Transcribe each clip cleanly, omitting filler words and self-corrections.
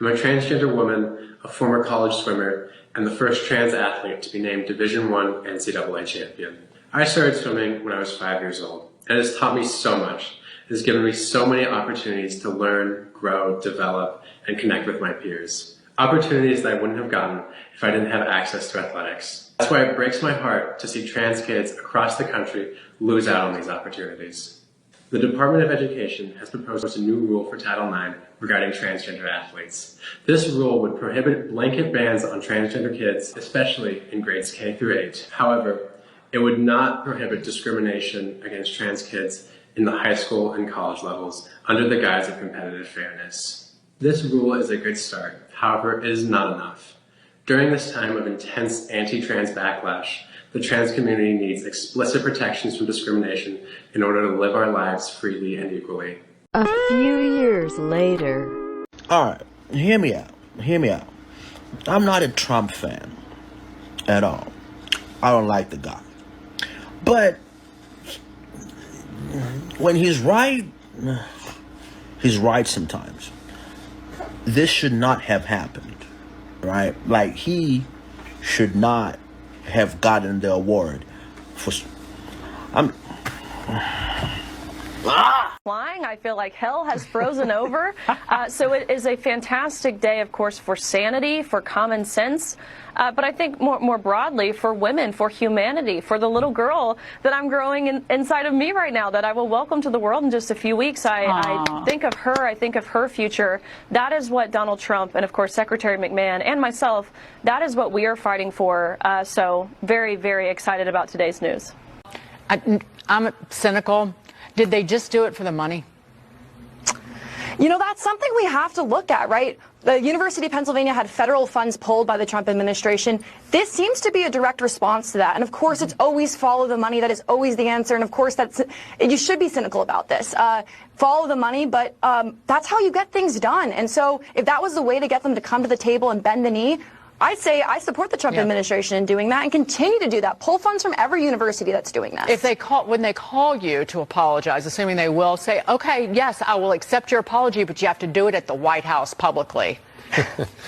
I'm a transgender woman, a former college swimmer, and the first trans athlete to be named Division I NCAA champion. I started swimming when I was 5 years old, and it has taught me so much. It has given me so many opportunities to learn, grow, develop, and connect with my peers. Opportunities that I wouldn't have gotten if I didn't have access to athletics. That's why it breaks my heart to see trans kids across the country lose out on these opportunities. The Department of Education has proposed a new rule for Title IX regarding transgender athletes. This rule would prohibit blanket bans on transgender kids, especially in grades K through 8. However, it would not prohibit discrimination against trans kids in the high school and college levels under the guise of competitive fairness. This rule is a good start. However, it is not enough. During this time of intense anti-trans backlash, the trans community needs explicit protections from discrimination in order to live our lives freely and equally. A few years later. All right, hear me out. I'm not a Trump fan at all. I don't like the guy. But when he's right sometimes. This should not have happened, right? Like, he should not have gotten the award for... Flying, I feel like hell has frozen over. So it is a fantastic day, of course, for sanity, for common sense, but I think more broadly for women, for humanity, for the little girl that I'm growing inside of me right now that I will welcome to the world in just a few weeks. I think of her, I think of her future. That is what Donald Trump and, of course, Secretary McMahon and myself, that is what we are fighting for. So very, very excited about today's news. I'm cynical. Did they just do it for the money? You know, that's something we have to look at, right? The University of Pennsylvania had federal funds pulled by the Trump administration. This seems to be a direct response to that. And of course, it's always follow the money. That is always the answer. And of course, you should be cynical about this. Follow the money, but that's how you get things done. And so if that was the way to get them to come to the table and bend the knee, I'd say I support the Trump administration in doing that and continue to do that. Pull funds from every university that's doing that. If they when they call you to apologize, assuming they will, say, okay, yes, I will accept your apology, but you have to do it at the White House publicly.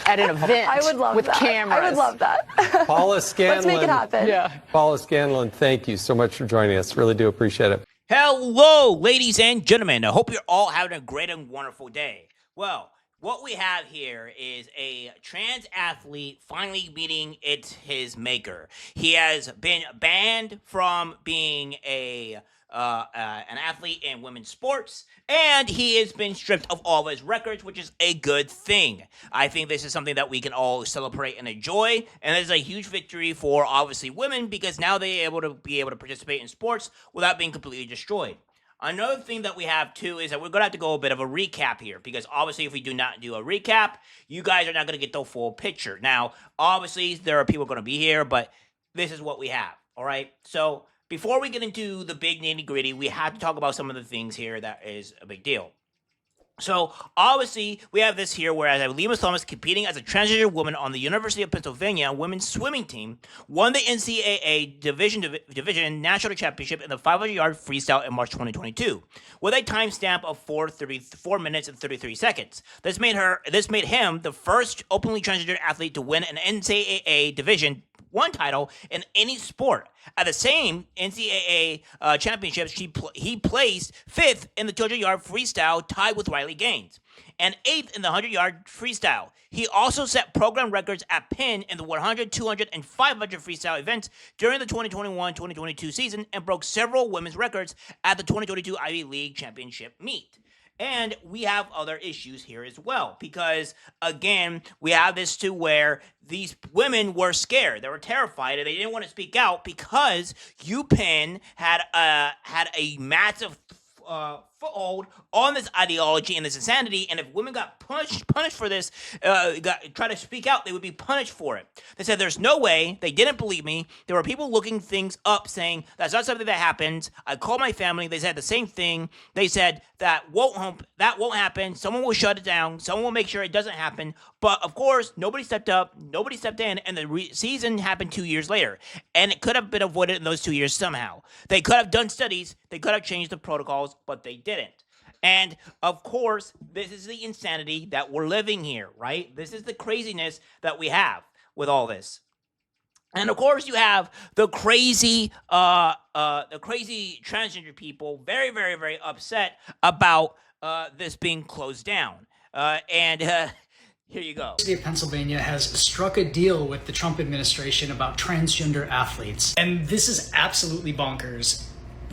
At an event I would love with that. cameras. I would love that. Paula Scanlon. Let's make it happen. Yeah. Paula Scanlon, thank you so much for joining us. Really do appreciate it. Hello, ladies and gentlemen. I hope you're all having a great and wonderful day. Well, what we have here is a trans athlete finally meeting his maker. He has been banned from being an athlete in women's sports, and he has been stripped of all of his records, which is a good thing. I think this is something that we can all celebrate and enjoy, and this is a huge victory for, obviously, women, because now they're able to participate in sports without being completely destroyed. Another thing that we have, too, is that we're going to have to go a bit of a recap here, because obviously if we do not do a recap, you guys are not going to get the full picture. Now, obviously, there are people going to be here, but this is what we have, all right? So before we get into the big nitty-gritty, we have to talk about some of the things here that is a big deal. So, obviously, we have this here where Lia Thomas, competing as a transgender woman on the University of Pennsylvania women's swimming team, won the NCAA Division National Championship in the 500-yard freestyle in March 2022, with a timestamp of 4 minutes and 33 seconds. This made him the first openly transgender athlete to win an NCAA Division I title in any sport. At the same NCAA championships, he placed 5th in the 200-yard freestyle, tied with Riley Gaines, and 8th in the 100-yard freestyle. He also set program records at Penn in the 100, 200, and 500 freestyle events during the 2021-2022 season, and broke several women's records at the 2022 Ivy League Championship meet. And we have other issues here as well, because, again, we have this to where these women were scared. They were terrified, and they didn't want to speak out because UPenn had a massive foothold on this ideology and this insanity, and if women got punished for this, try to speak out, they would be punished for it. They said there's no way. They didn't believe me. There were people looking things up saying that's not something that happens. I called my family. They said the same thing. They said that won't happen. Someone will shut it down. Someone will make sure it doesn't happen. But of course, nobody stepped up. Nobody stepped in, and the season happened 2 years later, and it could have been avoided in those 2 years somehow. They could have done studies. They could have changed the protocols, but they didn't. And of course, this is the insanity that we're living here, right? This is the craziness that we have with all this. And of course, you have the crazy transgender people, very, very, very upset about this being closed down. Here you go. The University of Pennsylvania has struck a deal with the Trump administration about transgender athletes, and this is absolutely bonkers.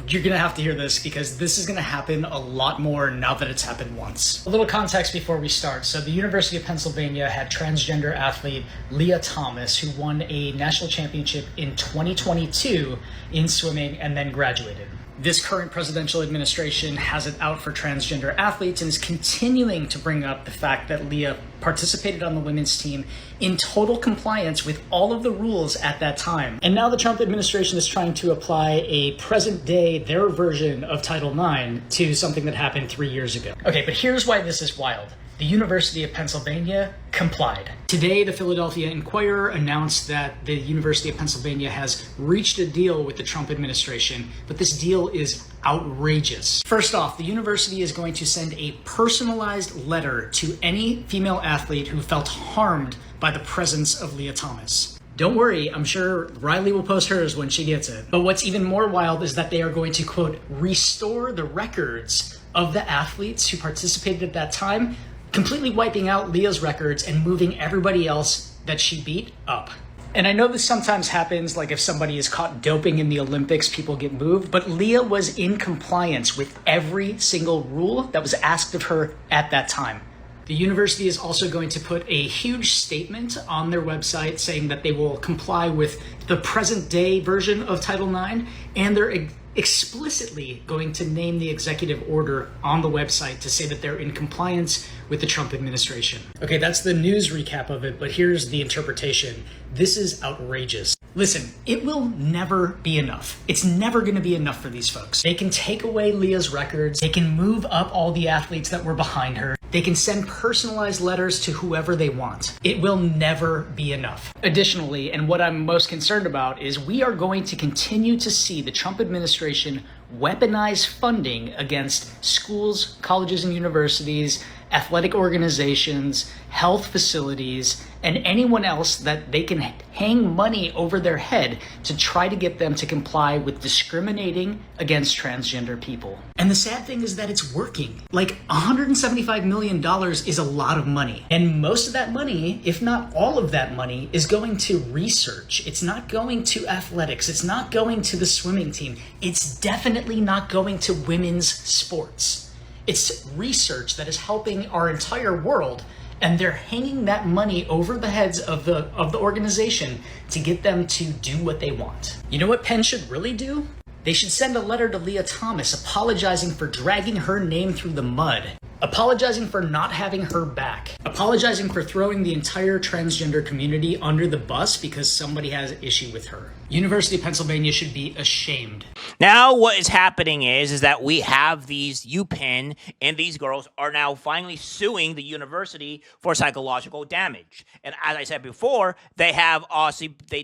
You're gonna have to hear this because this is gonna happen a lot more now that it's happened once. A little context before we start. So the University of Pennsylvania had transgender athlete Lia Thomas, who won a national championship in 2022 in swimming and then graduated. This current presidential administration has it out for transgender athletes and is continuing to bring up the fact that Lia participated on the women's team in total compliance with all of the rules at that time. And now the Trump administration is trying to apply a present day, their version of Title IX to something that happened 3 years ago. Okay, but here's why this is wild. The University of Pennsylvania complied. Today, the Philadelphia Inquirer announced that the University of Pennsylvania has reached a deal with the Trump administration, but this deal is outrageous. First off, the university is going to send a personalized letter to any female athlete who felt harmed by the presence of Lia Thomas. Don't worry, I'm sure Riley will post hers when she gets it. But what's even more wild is that they are going to, quote, restore the records of the athletes who participated at that time, completely wiping out Lia's records and moving everybody else that she beat up. And I know this sometimes happens, like if somebody is caught doping in the Olympics, people get moved, but Lia was in compliance with every single rule that was asked of her at that time. The university is also going to put a huge statement on their website saying that they will comply with the present day version of Title IX, and they're explicitly going to name the executive order on the website to say that they're in compliance with the Trump administration. Okay, that's the news recap of it, but here's the interpretation. This is outrageous. Listen, it will never be enough. It's never going to be enough for these folks. They can take away Lia's records. They can move up all the athletes that were behind her. They can send personalized letters to whoever they want. It will never be enough. Additionally, and what I'm most concerned about, is we are going to continue to see the Trump administration weaponize funding against schools, colleges and universities, athletic organizations, health facilities, and anyone else that they can hang money over their head to try to get them to comply with discriminating against transgender people. And the sad thing is that it's working. Like, $175 million is a lot of money. And most of that money, if not all of that money, is going to research. It's not going to athletics. It's not going to the swimming team. It's definitely not going to women's sports. It's research that is helping our entire world, and they're hanging that money over the heads of the organization to get them to do what they want. You know what Penn should really do? They should send a letter to Lia Thomas apologizing for dragging her name through the mud, apologizing for not having her back, apologizing for throwing the entire transgender community under the bus because somebody has an issue with her. University of Pennsylvania should be ashamed. Now what is happening is that we have these UPenn, and these girls are now finally suing the university for psychological damage. And as I said before, they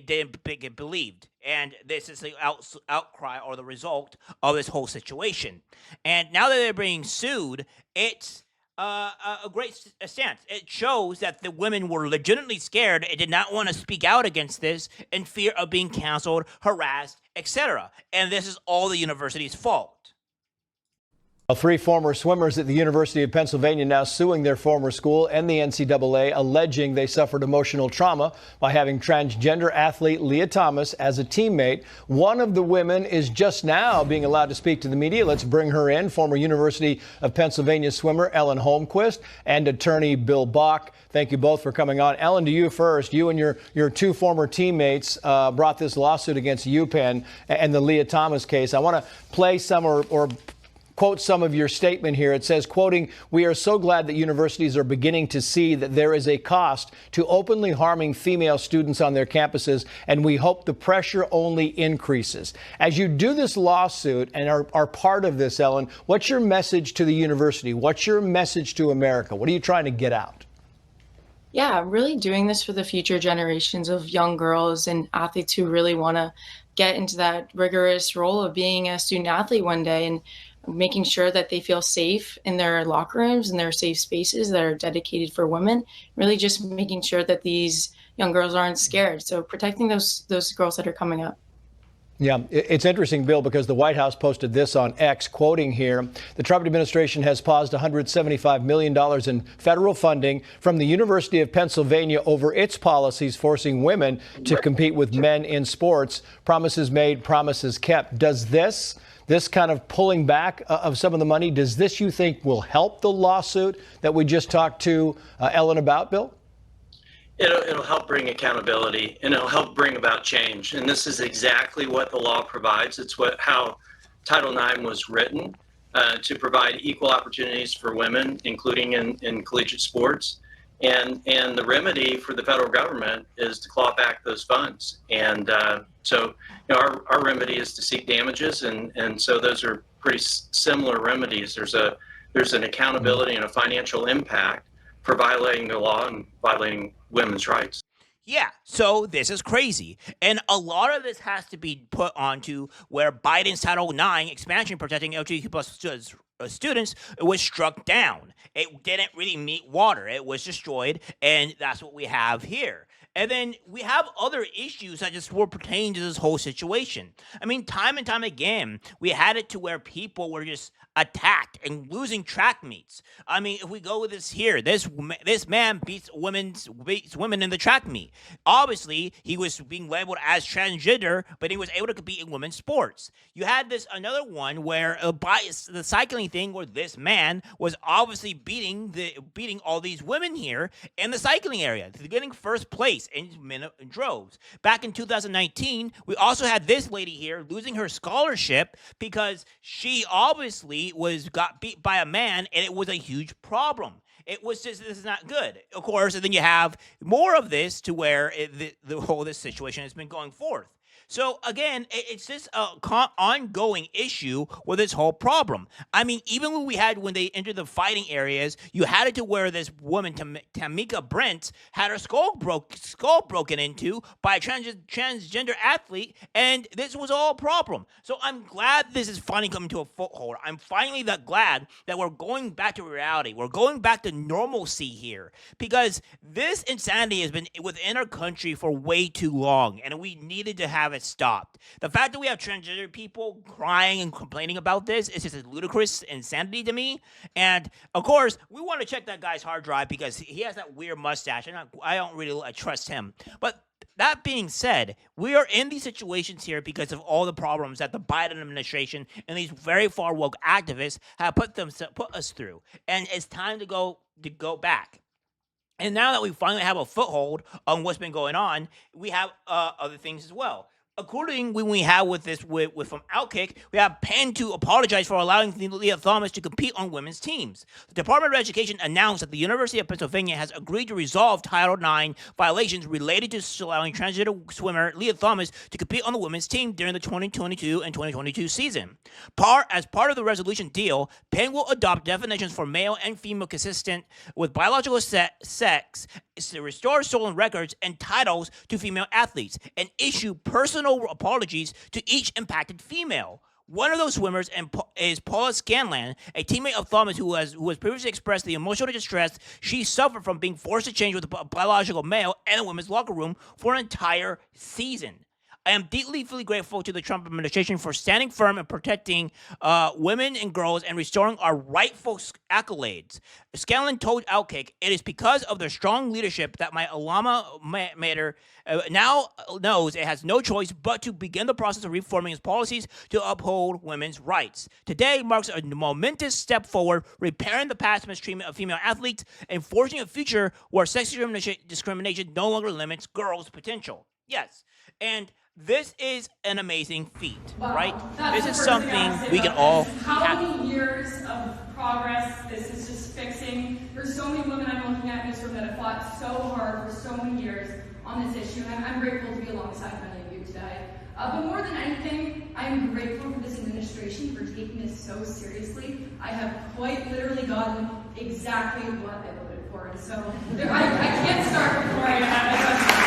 didn't get believed. And this is the outcry or the result of this whole situation. And now that they're being sued, it's a great stance. It shows that the women were legitimately scared and did not want to speak out against this in fear of being canceled, harassed, etc. And this is all the university's fault. Well, 3 former swimmers at the University of Pennsylvania now suing their former school and the NCAA, alleging they suffered emotional trauma by having transgender athlete Lia Thomas as a teammate. One of the women is just now being allowed to speak to the media. Let's bring her in. Former University of Pennsylvania swimmer Ellen Holmquist and attorney Bill Bach. Thank you both for coming on. Ellen, to you first. You and your 2 former teammates brought this lawsuit against UPenn and the Lia Thomas case. I want to play some or quote some of your statement here. It says, quoting, "We are so glad that universities are beginning to see that there is a cost to openly harming female students on their campuses, and we hope the pressure only increases." As you do this lawsuit and are part of this, Ellen, what's your message to the university? What's your message to America? What are you trying to get out? Yeah, I'm really doing this for the future generations of young girls and athletes who really want to get into that rigorous role of being a student athlete one day. And making sure that they feel safe in their locker rooms and their safe spaces that are dedicated for women, really just making sure that these young girls aren't scared. So protecting those girls that are coming up. Yeah, it's interesting, Bill, because the White House posted this on X, quoting here, the Trump administration has paused $175 million in federal funding from the University of Pennsylvania over its policies forcing women to compete with men in sports. Promises made, promises kept. Does this kind of pulling back of some of the money, does this, you think, will help the lawsuit that we just talked to Ellen about, Bill? It'll help bring accountability, and it'll help bring about change. And this is exactly what the law provides. It's how Title IX was written, to provide equal opportunities for women, including in collegiate sports. And the remedy for the federal government is to claw back those funds. And so our remedy is to seek damages. And so those are pretty similar remedies. There's an accountability and a financial impact for violating the law and violating women's rights. Yeah, so this is crazy. And a lot of this has to be put onto where Biden's Title IX expansion protecting LGBT plus students was struck down. It didn't really meet water. It was destroyed, and that's what we have here. And then we have other issues that just were pertaining to this whole situation. I mean, time and time again, we had it to where people were just attacked and losing track meets. I mean, if we go with this here, this man beats women in the track meet. Obviously, he was being labeled as transgender, but he was able to compete in women's sports. You had another one where the cycling thing, where this man was obviously beating all these women here in the cycling area, getting first place in droves. Back in 2019, we also had this lady here losing her scholarship because she obviously got beat by a man, and it was a huge problem. It was just, this is not good. Of course, and then you have more of this to where this situation has been going forth. So again, it's just an ongoing issue with this whole problem. I mean, even when they entered the fighting areas, you had it to where this woman, Tamika Brent, had her skull broken into by a transgender athlete, and this was all a problem. So I'm glad this is finally coming to a foothold. I'm finally glad that we're going back to reality. We're going back to normalcy here, because this insanity has been within our country for way too long, and we needed to have it stopped. The fact that we have transgender people crying and complaining about this is just a ludicrous insanity to me. And of course, we want to check that guy's hard drive because he has that weird mustache, and I don't really trust him. But that being said, we are in these situations here because of all the problems that the Biden administration and these very far woke activists have put us through, and it's time to go back. And now that we finally have a foothold on what's been going on, we have other things as well. According when we have with from Outkick, we have Penn to apologize for allowing Lia Thomas to compete on women's teams. The Department of Education announced that the University of Pennsylvania has agreed to resolve Title IX violations related to allowing transgender swimmer Lia Thomas to compete on the women's team during the 2022 and 2022 season. As part of the resolution deal, Penn will adopt definitions for male and female consistent with biological sex, to restore stolen records and titles to female athletes, and issue personal apologies to each impacted female. One of those swimmers is Paula Scanlan, a teammate of Thomas who has previously expressed the emotional distress she suffered from being forced to change with a biological male in a women's locker room for an entire season. I am deeply grateful to the Trump administration for standing firm and protecting women and girls and restoring our rightful accolades. Scanlon told Outkick, "It is because of their strong leadership that my alma mater now knows it has no choice but to begin the process of reforming its policies to uphold women's rights. Today marks a momentous step forward, repairing the past mistreatment of female athletes and forging a future where sex discrimination no longer limits girls' potential." Yes, and this is an amazing feat, right? This is something we can all How many years of progress this is just fixing? There's so many women I'm looking at in this room that have fought so hard for so many years on this issue, and I'm grateful to be alongside many of you today. But more than anything, I am grateful for this administration for taking this so seriously. I have quite literally gotten exactly what I voted for, and so I can't start before I have it.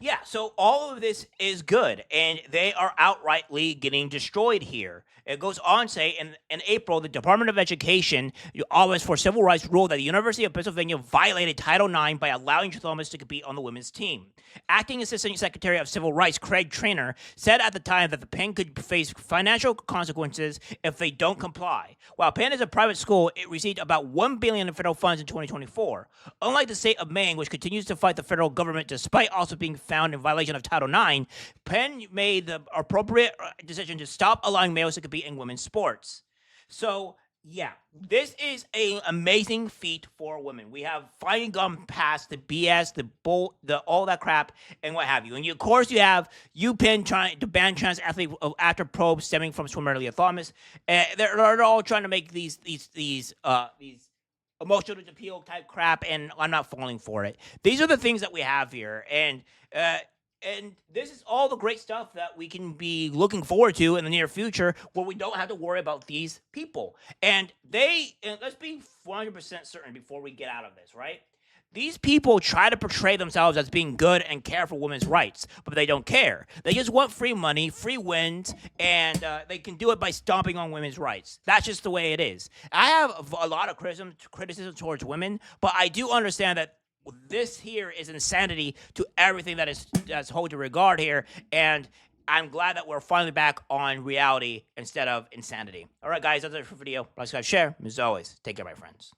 Yeah, So all of this is good, and they are outrightly getting destroyed here. It goes on to say, in April, the Department of Education, Office for Civil Rights, ruled that the University of Pennsylvania violated Title IX by allowing Thomas to compete on the women's team. Acting Assistant Secretary of Civil Rights Craig Traynor said at the time that the Penn could face financial consequences if they don't comply. While Penn is a private school, it received about $1 billion in federal funds in 2024. Unlike the state of Maine, which continues to fight the federal government despite also being found in violation of Title IX, Penn made the appropriate decision to stop allowing males to compete in women's sports. So, yeah, this is an amazing feat for women. We have finally gone past the BS, the all that crap, and what have you. And of course, you have UPenn trying to ban trans athletes after probes stemming from swimmer Lia Thomas. They're all trying to make these emotional appeal type crap, and I'm not falling for it. These are the things that we have here, and this is all the great stuff that we can be looking forward to in the near future, where we don't have to worry about these people. And let's be 100% certain before we get out of this, right? These people try to portray themselves as being good and care for women's rights, but they don't care. They just want free money, free wins, and they can do it by stomping on women's rights. That's just the way it is. I have a lot of criticism towards women, but I do understand that this here is insanity to everything that's hold to regard here, and I'm glad that we're finally back on reality instead of insanity. All right, guys, that's it for the video. Like, subscribe, share. As always, take care, my friends.